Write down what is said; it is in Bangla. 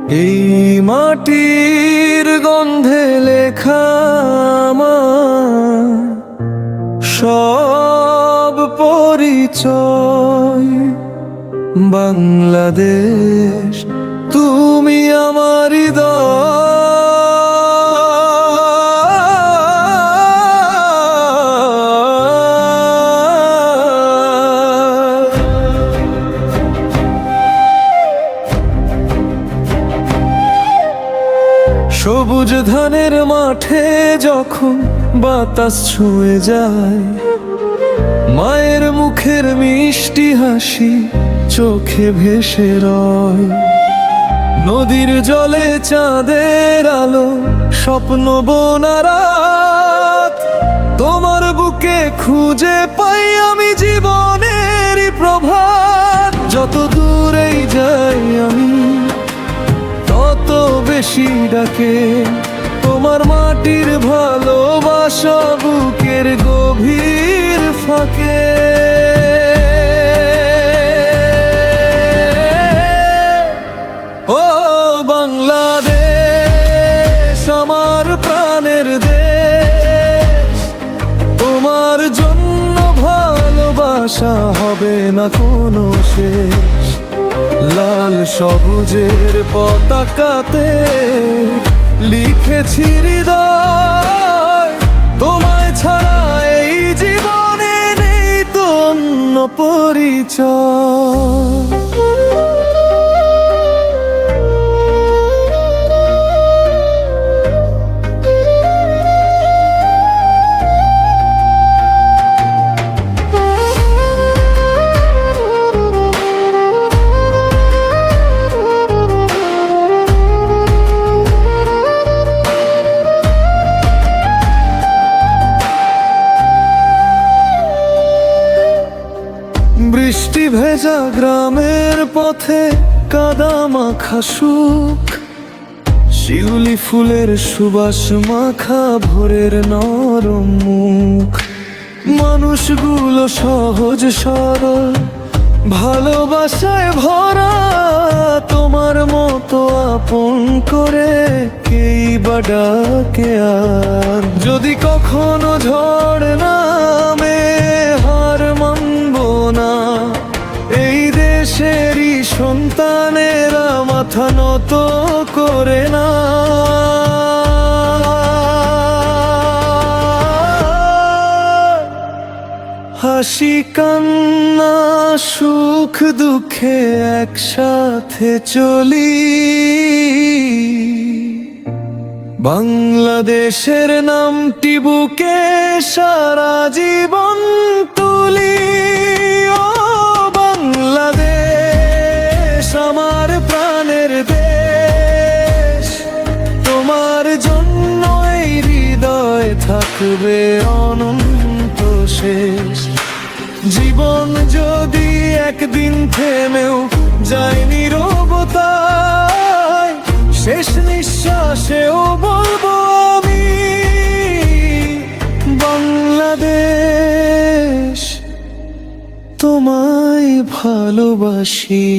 এই মাটির গন্ধে লেখা আমার সব পরিচয়। বাংলাদেশ তুমি আমার হৃদয়। সবুজ ধানের মাঠে যখন বাতাস ছুঁয়ে যায়, মায়ের মুখের মিষ্টি হাসি চোখে ভেসে রয়। নদীর জলে চাঁদের আলো, স্বপ্ন বোনা রাত, তোমার বুকে খুঁজে পাই আমি জীবনের প্রভাত। যত দূরেই যাই আমি তত বেশি ডাকে তোমার মাটির ভালোবাসা বুকের গভীর ফাঁকে। ও বাংলাদেশ আমার প্রাণের দেশ, তোমার জন্য ভালোবাসা হবে না কোনো শেষ। লাল সবুজের পতাকাতে লিখেছি হৃদয়, তোমায় ছাড়া এই জীবনে নেই তো অন্য পরিচয়। বৃষ্টি ভেজা গ্রামের পথে কাদা মাখা সুখ, শিউলি ফুলের সুবাস মাখা ভোরের নরম মুখ। মানুষগুলো সহজ সরল ভালোবাসায় ভরা, তোমার মতো আপন করে কেই বা ডাকে আর। যদি কখনো ঝড় নামে হার মানব না, এই দেশেরই সন্তানেরা মাথা নত করে না। হাসি কান্না সুখ দুঃখে একসাথে চলি, বাংলাদেশের নামটি বুকে সারা জীবন তুলি। ও বাংলাদেশ আমার প্রাণের দেশ, তোমার জন্য এই হৃদয় থাকবে অনন্ত শেষ। জীবন যদি একদিন থেমেও যায় নীরবতায়, শেষ নিঃশ্বাসেও বলবো আমি বাংলাদেশ তোমায় ভালোবাসি।